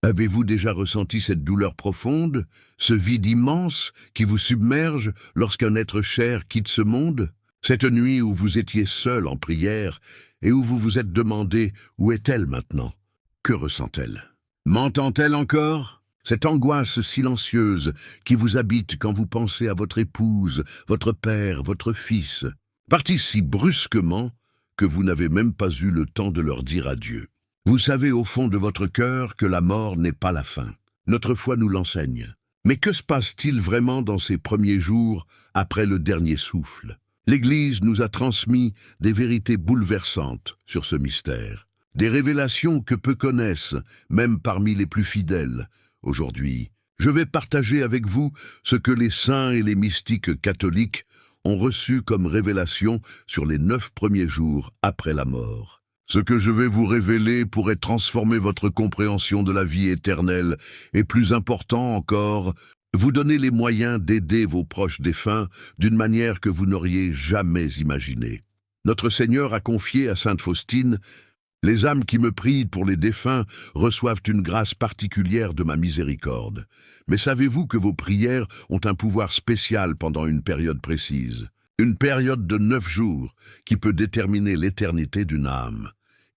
Avez-vous déjà ressenti cette douleur profonde, ce vide immense qui vous submerge lorsqu'un être cher quitte ce monde? Cette nuit où vous étiez seul en prière et où vous vous êtes demandé où est-elle maintenant? Que ressent-elle? M'entend-elle encore? Cette angoisse silencieuse qui vous habite quand vous pensez à votre épouse, votre père, votre fils, partis si brusquement que vous n'avez même pas eu le temps de leur dire adieu. Vous savez au fond de votre cœur que la mort n'est pas la fin. Notre foi nous l'enseigne. Mais que se passe-t-il vraiment dans ces premiers jours après le dernier souffle? L'Église nous a transmis des vérités bouleversantes sur ce mystère. Des révélations que peu connaissent, même parmi les plus fidèles. Aujourd'hui, je vais partager avec vous ce que les saints et les mystiques catholiques ont reçu comme révélation sur les 9 premiers jours après la mort. Ce que je vais vous révéler pourrait transformer votre compréhension de la vie éternelle et, plus important encore, vous donner les moyens d'aider vos proches défunts d'une manière que vous n'auriez jamais imaginée. Notre Seigneur a confié à Sainte Faustine: « Les âmes qui me prient pour les défunts reçoivent une grâce particulière de ma miséricorde. Mais savez-vous que vos prières ont un pouvoir spécial pendant une période précise, une période de 9 jours qui peut déterminer l'éternité d'une âme.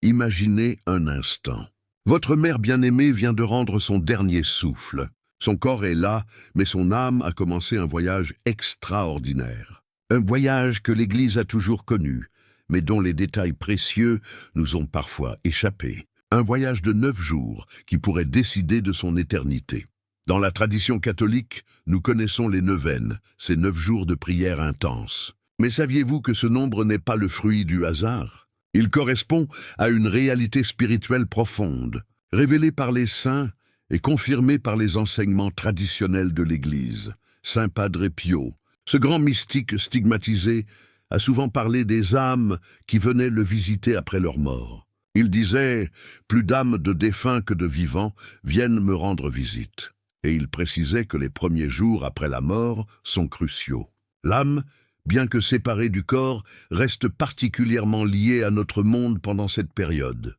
Imaginez un instant. Votre mère bien-aimée vient de rendre son dernier souffle. Son corps est là, mais son âme a commencé un voyage extraordinaire. Un voyage que l'Église a toujours connu, mais dont les détails précieux nous ont parfois échappé. Un voyage de 9 jours qui pourrait décider de son éternité. Dans la tradition catholique, nous connaissons les neuvaines, ces 9 jours de prière intense. Mais saviez-vous que ce nombre n'est pas le fruit du hasard? Il correspond à une réalité spirituelle profonde, révélée par les saints et confirmée par les enseignements traditionnels de l'Église. Saint Padre Pio, ce grand mystique stigmatisé, a souvent parlé des âmes qui venaient le visiter après leur mort. Il disait « Plus d'âmes de défunts que de vivants viennent me rendre visite ». Et il précisait que les premiers jours après la mort sont cruciaux. L'âme, bien que séparée du corps, reste particulièrement liée à notre monde pendant cette période.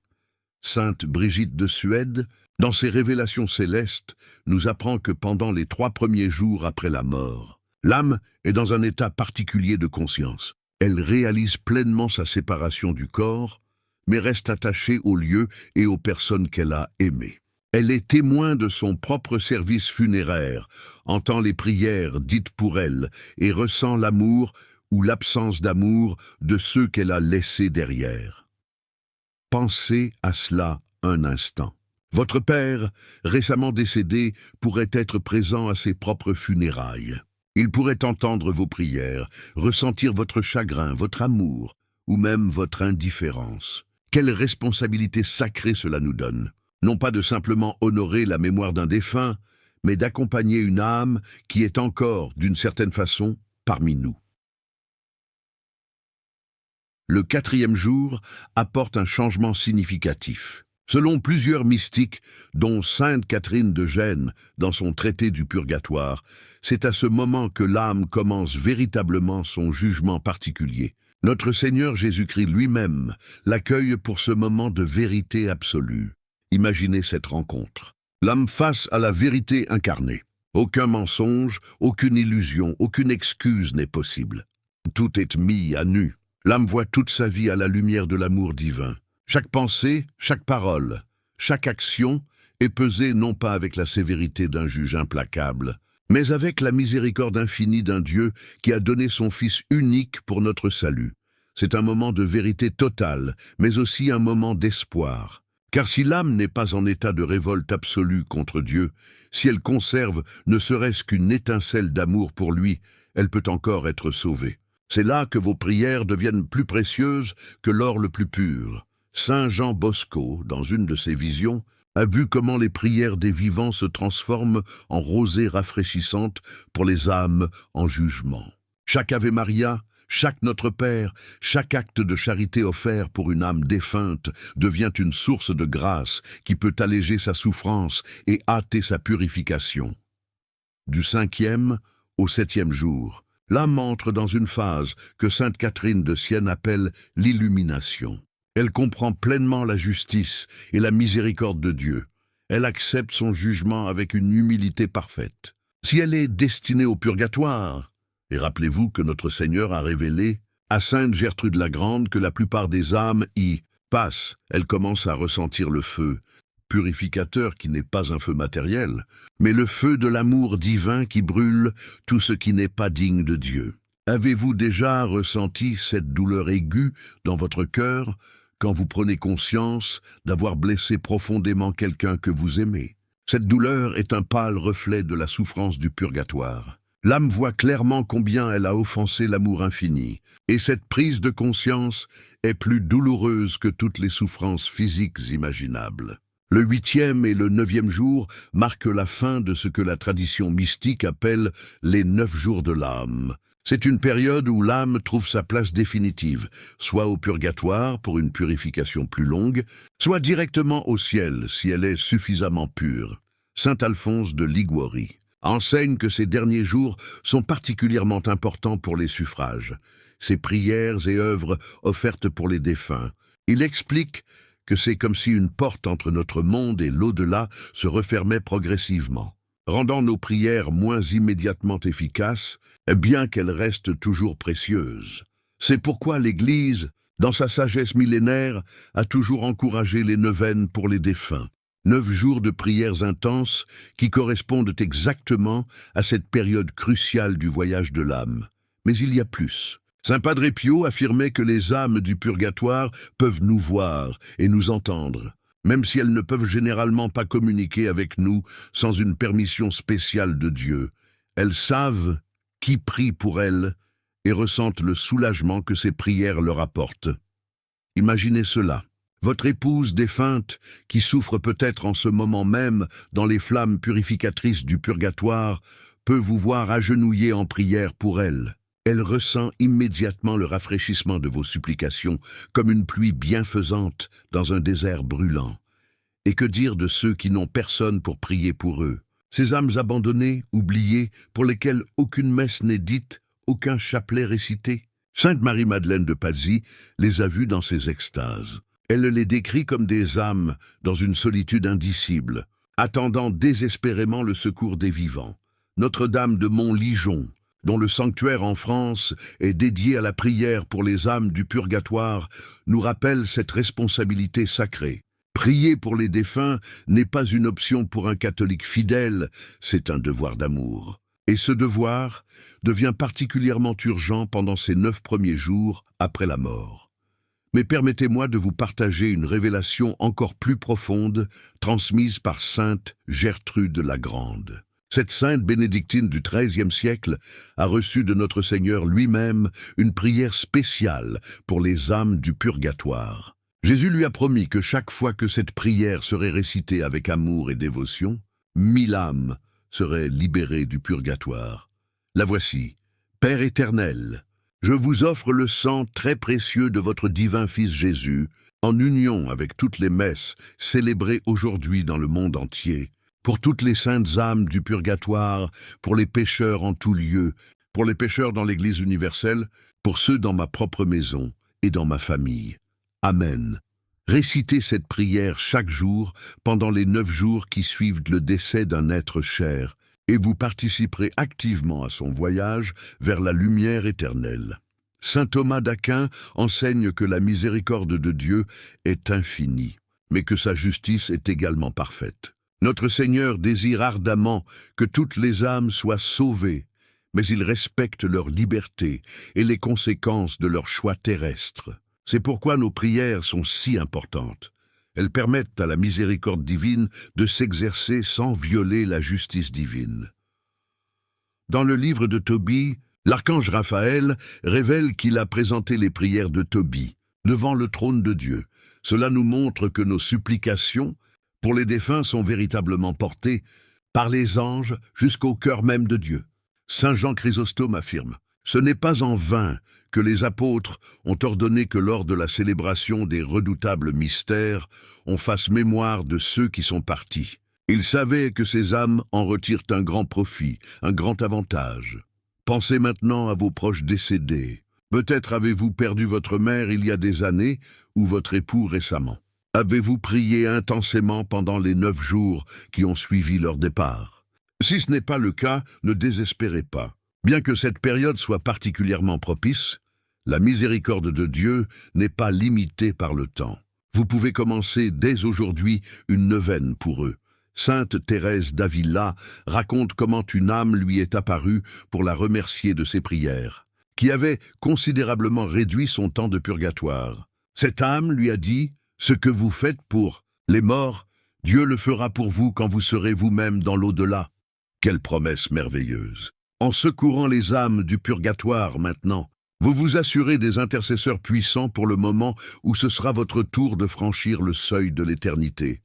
Sainte Brigitte de Suède, dans ses révélations célestes, nous apprend que pendant les 3 premiers jours après la mort, l'âme est dans un état particulier de conscience. Elle réalise pleinement sa séparation du corps, mais reste attachée au lieu et aux personnes qu'elle a aimées. Elle est témoin de son propre service funéraire, entend les prières dites pour elle et ressent l'amour ou l'absence d'amour de ceux qu'elle a laissés derrière. Pensez à cela un instant. Votre père, récemment décédé, pourrait être présent à ses propres funérailles. Il pourrait entendre vos prières, ressentir votre chagrin, votre amour, ou même votre indifférence. Quelle responsabilité sacrée cela nous donne! Non pas de simplement honorer la mémoire d'un défunt, mais d'accompagner une âme qui est encore, d'une certaine façon, parmi nous. Le 4e jour apporte un changement significatif. Selon plusieurs mystiques, dont Sainte Catherine de Gênes dans son traité du Purgatoire, c'est à ce moment que l'âme commence véritablement son jugement particulier. Notre Seigneur Jésus-Christ lui-même l'accueille pour ce moment de vérité absolue. Imaginez cette rencontre. L'âme face à la vérité incarnée. Aucun mensonge, aucune illusion, aucune excuse n'est possible. Tout est mis à nu. L'âme voit toute sa vie à la lumière de l'amour divin. Chaque pensée, chaque parole, chaque action est pesée non pas avec la sévérité d'un juge implacable, mais avec la miséricorde infinie d'un Dieu qui a donné son Fils unique pour notre salut. C'est un moment de vérité totale, mais aussi un moment d'espoir. Car si l'âme n'est pas en état de révolte absolue contre Dieu, si elle conserve ne serait-ce qu'une étincelle d'amour pour lui, elle peut encore être sauvée. C'est là que vos prières deviennent plus précieuses que l'or le plus pur. Saint Jean Bosco, dans une de ses visions, a vu comment les prières des vivants se transforment en rosées rafraîchissantes pour les âmes en jugement. Chaque Ave Maria, chaque Notre Père, chaque acte de charité offert pour une âme défunte devient une source de grâce qui peut alléger sa souffrance et hâter sa purification. Du 5e au 7e jour, l'âme entre dans une phase que sainte Catherine de Sienne appelle l'illumination. Elle comprend pleinement la justice et la miséricorde de Dieu. elle accepte son jugement avec une humilité parfaite. Si elle est destinée au purgatoire, et rappelez-vous que notre Seigneur a révélé à Sainte Gertrude la Grande que la plupart des âmes y passent, elle commence à ressentir le feu purificateur qui n'est pas un feu matériel, mais le feu de l'amour divin qui brûle tout ce qui n'est pas digne de Dieu. Avez-vous déjà ressenti cette douleur aiguë dans votre cœur quand vous prenez conscience d'avoir blessé profondément quelqu'un que vous aimez? Cette douleur est un pâle reflet de la souffrance du purgatoire. L'âme voit clairement combien elle a offensé l'amour infini, et cette prise de conscience est plus douloureuse que toutes les souffrances physiques imaginables. Le 8e et le 9e jour marquent la fin de ce que la tradition mystique appelle les 9 jours de l'âme. C'est une période où l'âme trouve sa place définitive, soit au purgatoire pour une purification plus longue, soit directement au ciel si elle est suffisamment pure. Saint Alphonse de Liguori enseigne que ces derniers jours sont particulièrement importants pour les suffrages, ces prières et œuvres offertes pour les défunts. Il explique que c'est comme si une porte entre notre monde et l'au-delà se refermait progressivement, rendant nos prières moins immédiatement efficaces, bien qu'elles restent toujours précieuses. C'est pourquoi l'Église, dans sa sagesse millénaire, a toujours encouragé les neuvaines pour les défunts. 9 jours de prières intenses qui correspondent exactement à cette période cruciale du voyage de l'âme. Mais il y a plus. Saint Padre Pio affirmait que les âmes du purgatoire peuvent nous voir et nous entendre, même si elles ne peuvent généralement pas communiquer avec nous sans une permission spéciale de Dieu. Elles savent qui prie pour elles et ressentent le soulagement que ces prières leur apportent. Imaginez cela. Votre épouse défunte, qui souffre peut-être en ce moment même dans les flammes purificatrices du purgatoire, peut vous voir agenouillé en prière pour elle. Elle ressent immédiatement le rafraîchissement de vos supplications, comme une pluie bienfaisante dans un désert brûlant. Et que dire de ceux qui n'ont personne pour prier pour eux? Ces âmes abandonnées, oubliées, pour lesquelles aucune messe n'est dite, aucun chapelet récité? Sainte Marie-Madeleine de Pazzi les a vues dans ses extases. Elle les décrit comme des âmes dans une solitude indicible, attendant désespérément le secours des vivants. Notre-Dame de Montligeon, dont le sanctuaire en France est dédié à la prière pour les âmes du purgatoire, nous rappelle cette responsabilité sacrée. Prier pour les défunts n'est pas une option pour un catholique fidèle, c'est un devoir d'amour. Et ce devoir devient particulièrement urgent pendant ces 9 premiers jours après la mort. Mais permettez-moi de vous partager une révélation encore plus profonde, transmise par Sainte Gertrude la Grande. Cette sainte bénédictine du XIIIe siècle a reçu de notre Seigneur lui-même une prière spéciale pour les âmes du purgatoire. Jésus lui a promis que chaque fois que cette prière serait récitée avec amour et dévotion, 1000 âmes seraient libérées du purgatoire. La voici. Père éternel, je vous offre le sang très précieux de votre divin Fils Jésus, en union avec toutes les messes célébrées aujourd'hui dans le monde entier, pour toutes les saintes âmes du purgatoire, pour les pécheurs en tout lieu, pour les pécheurs dans l'Église universelle, pour ceux dans ma propre maison et dans ma famille. Amen. Récitez cette prière chaque jour pendant les 9 jours qui suivent le décès d'un être cher, et vous participerez activement à son voyage vers la lumière éternelle. Saint Thomas d'Aquin enseigne que la miséricorde de Dieu est infinie, mais que sa justice est également parfaite. Notre Seigneur désire ardemment que toutes les âmes soient sauvées, mais il respecte leur liberté et les conséquences de leur choix terrestre. C'est pourquoi nos prières sont si importantes. Elles permettent à la miséricorde divine de s'exercer sans violer la justice divine. Dans le livre de Tobie, l'archange Raphaël révèle qu'il a présenté les prières de Tobie devant le trône de Dieu. Cela nous montre que nos supplications pour les défunts sont véritablement portées par les anges jusqu'au cœur même de Dieu. Saint Jean Chrysostome affirme « Ce n'est pas en vain que les apôtres ont ordonné que lors de la célébration des redoutables mystères, on fasse mémoire de ceux qui sont partis. Ils savaient que ces âmes en retirent un grand profit, un grand avantage. Pensez maintenant à vos proches décédés. Peut-être avez-vous perdu votre mère il y a des années ou votre époux récemment. Avez-vous prié intensément pendant les 9 jours qui ont suivi leur départ? Si ce n'est pas le cas, ne désespérez pas. Bien que cette période soit particulièrement propice, la miséricorde de Dieu n'est pas limitée par le temps. Vous pouvez commencer dès aujourd'hui une neuvaine pour eux. Sainte Thérèse d'Avila raconte comment une âme lui est apparue pour la remercier de ses prières, qui avait considérablement réduit son temps de purgatoire. Cette âme lui a dit « Ce que vous faites pour les morts, Dieu le fera pour vous quand vous serez vous-même dans l'au-delà. » Quelle promesse merveilleuse! En secourant les âmes du purgatoire maintenant, vous vous assurez des intercesseurs puissants pour le moment où ce sera votre tour de franchir le seuil de l'éternité.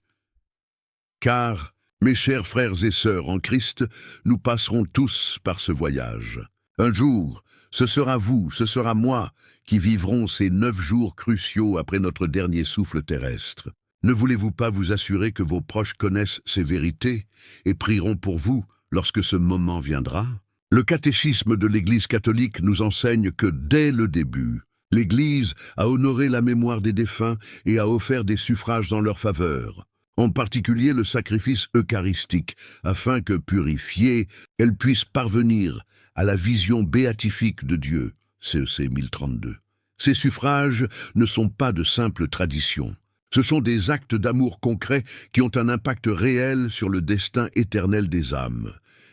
Car, mes chers frères et sœurs en Christ, nous passerons tous par ce voyage. Un jour, ce sera vous, ce sera moi, qui vivrons ces 9 jours cruciaux après notre dernier souffle terrestre. Ne voulez-vous pas vous assurer que vos proches connaissent ces vérités et prieront pour vous lorsque ce moment viendra? Le catéchisme de l'Église catholique nous enseigne que dès le début, l'Église a honoré la mémoire des défunts et a offert des suffrages dans leur faveur, en particulier le sacrifice eucharistique, afin que, purifiée, elle puisse parvenir à la vision béatifique de Dieu, CEC 1032. Ces suffrages ne sont pas de simples traditions. Ce sont des actes d'amour concrets qui ont un impact réel sur le destin éternel des âmes.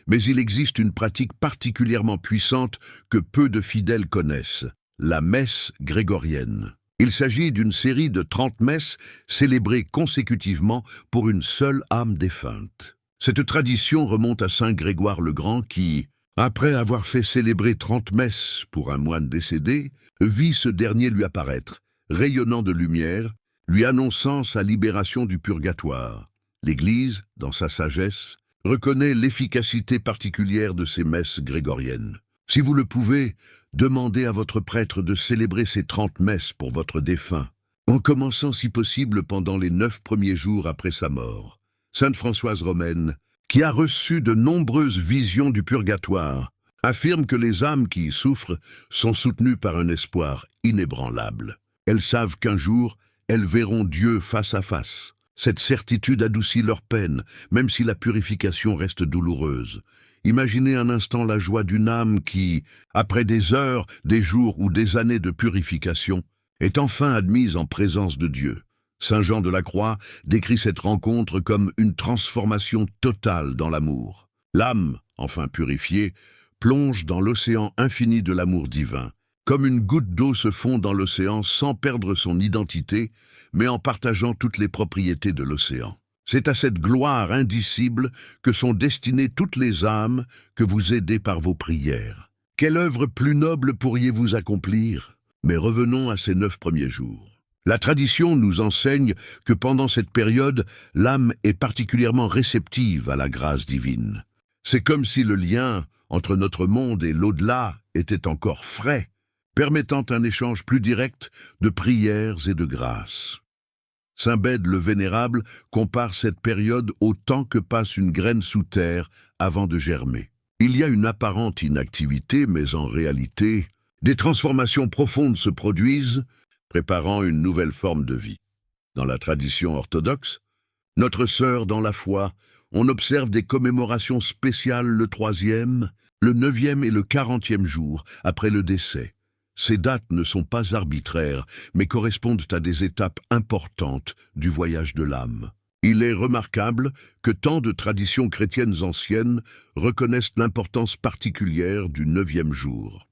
Mais il existe une pratique particulièrement puissante que peu de fidèles connaissent, la messe grégorienne. Il s'agit d'une série de 30 messes célébrées consécutivement pour une seule âme défunte. Cette tradition remonte à saint Grégoire le Grand qui, après avoir fait célébrer 30 messes pour un moine décédé, vit ce dernier lui apparaître, rayonnant de lumière, lui annonçant sa libération du purgatoire. L'Église, dans sa sagesse, reconnaît l'efficacité particulière de ces messes grégoriennes. Si vous le pouvez, demandez à votre prêtre de célébrer ces 30 messes pour votre défunt, en commençant si possible pendant les 9 premiers jours après sa mort. Sainte Françoise Romaine, qui a reçu de nombreuses visions du purgatoire, affirme que les âmes qui y souffrent sont soutenues par un espoir inébranlable. Elles savent qu'un jour, elles verront Dieu face à face. Cette certitude adoucit leur peine, même si la purification reste douloureuse. Imaginez un instant la joie d'une âme qui, après des heures, des jours ou des années de purification, est enfin admise en présence de Dieu. Saint Jean de la Croix décrit cette rencontre comme une transformation totale dans l'amour. L'âme, enfin purifiée, plonge dans l'océan infini de l'amour divin. Comme une goutte d'eau se fond dans l'océan sans perdre son identité, mais en partageant toutes les propriétés de l'océan. C'est à cette gloire indicible que sont destinées toutes les âmes que vous aidez par vos prières. Quelle œuvre plus noble pourriez-vous accomplir? Mais revenons à ces 9 premiers jours. La tradition nous enseigne que pendant cette période, l'âme est particulièrement réceptive à la grâce divine. C'est comme si le lien entre notre monde et l'au-delà était encore frais, permettant un échange plus direct de prières et de grâces. Saint Bède le Vénérable compare cette période au temps que passe une graine sous terre avant de germer. Il y a une apparente inactivité, mais en réalité, des transformations profondes se produisent, préparant une nouvelle forme de vie. Dans la tradition orthodoxe, notre sœur dans la foi, on observe des commémorations spéciales le 3e, le 9e et le 40e jour après le décès. Ces dates ne sont pas arbitraires, mais correspondent à des étapes importantes du voyage de l'âme. Il est remarquable que tant de traditions chrétiennes anciennes reconnaissent l'importance particulière du 9e jour.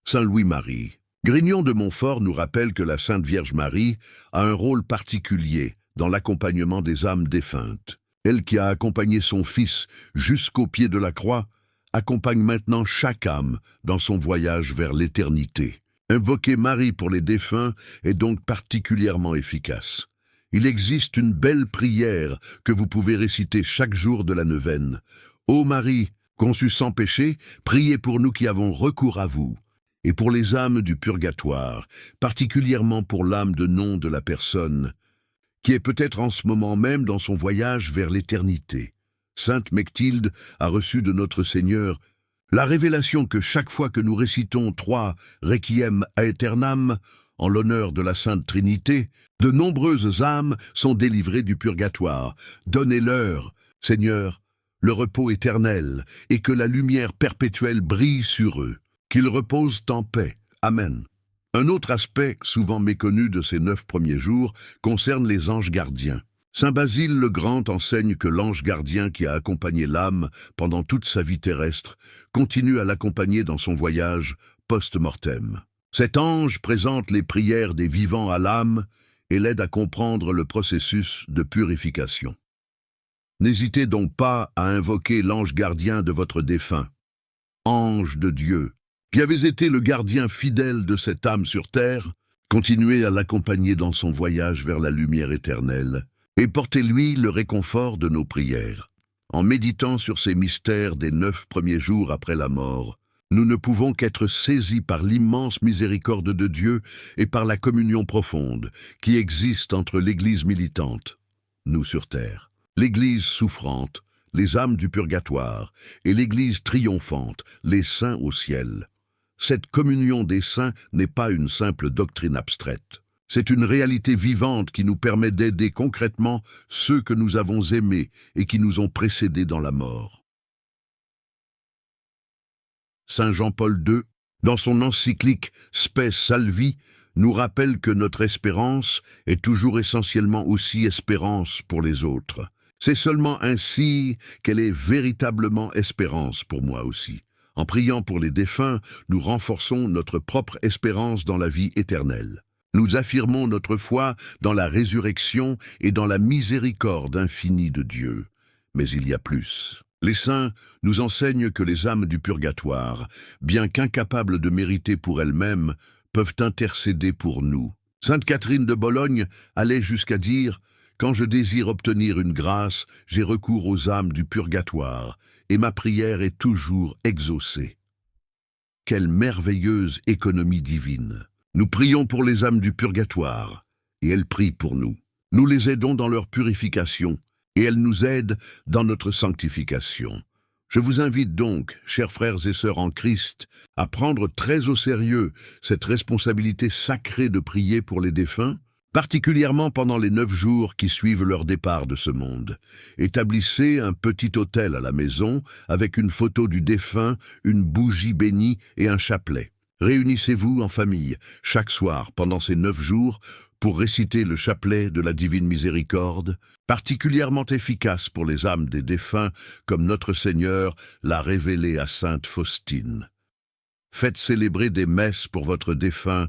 Saint Louis-Marie. Grignon de Montfort nous rappelle que la Sainte Vierge Marie a un rôle particulier dans l'accompagnement des âmes défuntes. Elle qui a accompagné son Fils jusqu'au pied de la croix, accompagne maintenant chaque âme dans son voyage vers l'éternité. Invoquer Marie pour les défunts est donc particulièrement efficace. Il existe une belle prière que vous pouvez réciter chaque jour de la neuvaine. Ô Marie, conçue sans péché, priez pour nous qui avons recours à vous, et pour les âmes du purgatoire, particulièrement pour l'âme de nom de la personne, qui est peut-être en ce moment même dans son voyage vers l'éternité. Sainte Mechtilde a reçu de notre Seigneur la révélation que chaque fois que nous récitons 3 Requiem aeternam, En l'honneur de la Sainte Trinité, de nombreuses âmes sont délivrées du purgatoire. Donnez-leur, Seigneur, le repos éternel, et que la lumière perpétuelle brille sur eux. Qu'ils reposent en paix. Amen. Un autre aspect, souvent méconnu de ces 9 premiers jours, concerne les anges gardiens. Saint Basile le Grand enseigne que l'ange gardien qui a accompagné l'âme pendant toute sa vie terrestre continue à l'accompagner dans son voyage post-mortem. Cet ange présente les prières des vivants à l'âme et l'aide à comprendre le processus de purification. N'hésitez donc pas à invoquer l'ange gardien de votre défunt. Ange de Dieu, qui avez été le gardien fidèle de cette âme sur terre, continuez à l'accompagner dans son voyage vers la lumière éternelle et portez-lui le réconfort de nos prières. En méditant sur ces mystères des 9 premiers jours après la mort, nous ne pouvons qu'être saisis par l'immense miséricorde de Dieu et par la communion profonde qui existe entre l'Église militante, nous sur terre, l'Église souffrante, les âmes du purgatoire, et l'Église triomphante, les saints au ciel. Cette communion des saints n'est pas une simple doctrine abstraite. C'est une réalité vivante qui nous permet d'aider concrètement ceux que nous avons aimés et qui nous ont précédés dans la mort. Saint Jean-Paul II, dans son encyclique Spes Salvi, nous rappelle que notre espérance est toujours essentiellement aussi espérance pour les autres. C'est seulement ainsi qu'elle est véritablement espérance pour moi aussi. En priant pour les défunts, nous renforçons notre propre espérance dans la vie éternelle. Nous affirmons notre foi dans la résurrection et dans la miséricorde infinie de Dieu. Mais il y a plus. Les saints nous enseignent que les âmes du purgatoire, bien qu'incapables de mériter pour elles-mêmes, peuvent intercéder pour nous. Sainte Catherine de Bologne allait jusqu'à dire « Quand je désire obtenir une grâce, j'ai recours aux âmes du purgatoire, et ma prière est toujours exaucée. » Quelle merveilleuse économie divine! Nous prions pour les âmes du purgatoire, et elles prient pour nous. Nous les aidons dans leur purification, et elles nous aident dans notre sanctification. Je vous invite donc, chers frères et sœurs en Christ, à prendre très au sérieux cette responsabilité sacrée de prier pour les défunts, particulièrement pendant les 9 jours qui suivent leur départ de ce monde. Établissez un petit autel à la maison avec une photo du défunt, une bougie bénie et un chapelet. Réunissez-vous en famille chaque soir pendant ces 9 jours pour réciter le chapelet de la Divine Miséricorde, particulièrement efficace pour les âmes des défunts, comme notre Seigneur l'a révélé à Sainte Faustine. Faites célébrer des messes pour votre défunt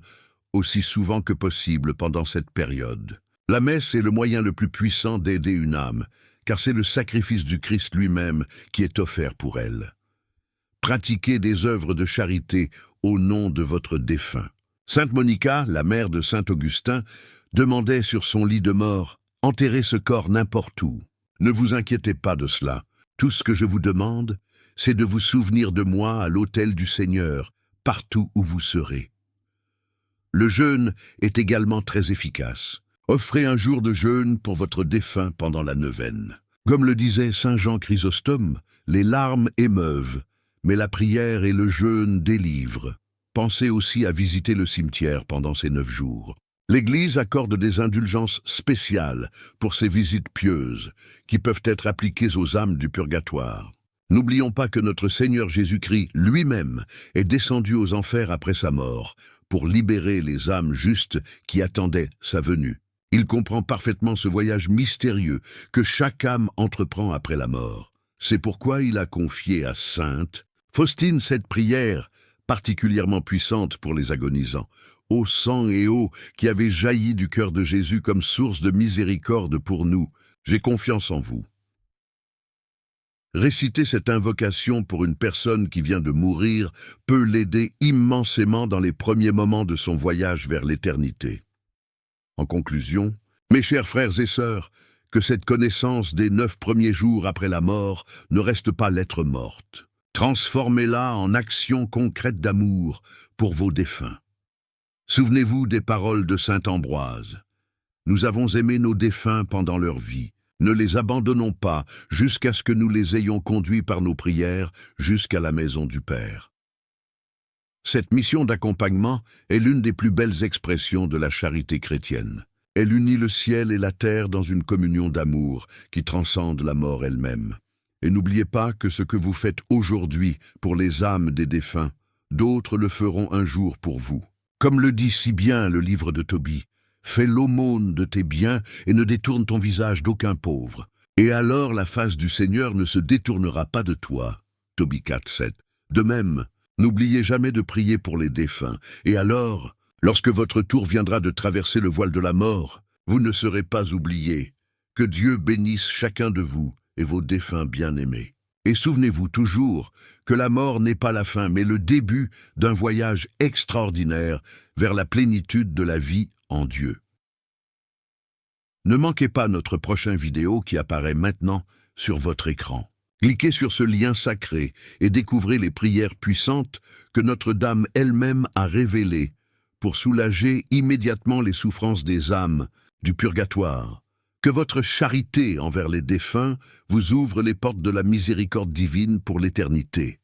aussi souvent que possible pendant cette période. La messe est le moyen le plus puissant d'aider une âme, car c'est le sacrifice du Christ lui-même qui est offert pour elle. Pratiquez des œuvres de charité au nom de votre défunt. Sainte Monica, la mère de Saint Augustin, demandait sur son lit de mort « Enterrez ce corps n'importe où. Ne vous inquiétez pas de cela. Tout ce que je vous demande, c'est de vous souvenir de moi à l'autel du Seigneur, partout où vous serez. » Le jeûne est également très efficace. Offrez un jour de jeûne pour votre défunt pendant la neuvaine. Comme le disait Saint Jean Chrysostome, les larmes émeuvent, mais la prière et le jeûne délivrent. Pensez aussi à visiter le cimetière pendant ces 9 jours. L'Église accorde des indulgences spéciales pour ces visites pieuses, qui peuvent être appliquées aux âmes du purgatoire. N'oublions pas que notre Seigneur Jésus-Christ lui-même est descendu aux enfers après sa mort, pour libérer les âmes justes qui attendaient sa venue. Il comprend parfaitement ce voyage mystérieux que chaque âme entreprend après la mort. C'est pourquoi il a confié à Sainte Faustine cette prière, particulièrement puissante pour les agonisants. Ô sang et eau qui avez jailli du cœur de Jésus comme source de miséricorde pour nous, j'ai confiance en vous. Réciter cette invocation pour une personne qui vient de mourir peut l'aider immensément dans les premiers moments de son voyage vers l'éternité. En conclusion, mes chers frères et sœurs, que cette connaissance des 9 premiers jours après la mort ne reste pas lettre morte. Transformez-la en action concrète d'amour pour vos défunts. Souvenez-vous des paroles de saint Ambroise. Nous avons aimé nos défunts pendant leur vie. Ne les abandonnons pas jusqu'à ce que nous les ayons conduits par nos prières jusqu'à la maison du Père. Cette mission d'accompagnement est l'une des plus belles expressions de la charité chrétienne. Elle unit le ciel et la terre dans une communion d'amour qui transcende la mort elle-même. Et n'oubliez pas que ce que vous faites aujourd'hui pour les âmes des défunts, d'autres le feront un jour pour vous. Comme le dit si bien le livre de Tobie, « Fais l'aumône de tes biens et ne détourne ton visage d'aucun pauvre. Et alors la face du Seigneur ne se détournera pas de toi. » Tobie 4:7. De même, n'oubliez jamais de prier pour les défunts. Et alors, lorsque votre tour viendra de traverser le voile de la mort, vous ne serez pas oubliés. Que Dieu bénisse chacun de vous et vos défunts bien-aimés. Et souvenez-vous toujours que la mort n'est pas la fin, mais le début d'un voyage extraordinaire vers la plénitude de la vie en Dieu. Ne manquez pas notre prochaine vidéo qui apparaît maintenant sur votre écran. Cliquez sur ce lien sacré et découvrez les prières puissantes que Notre-Dame elle-même a révélées pour soulager immédiatement les souffrances des âmes du purgatoire. Que votre charité envers les défunts vous ouvre les portes de la miséricorde divine pour l'éternité.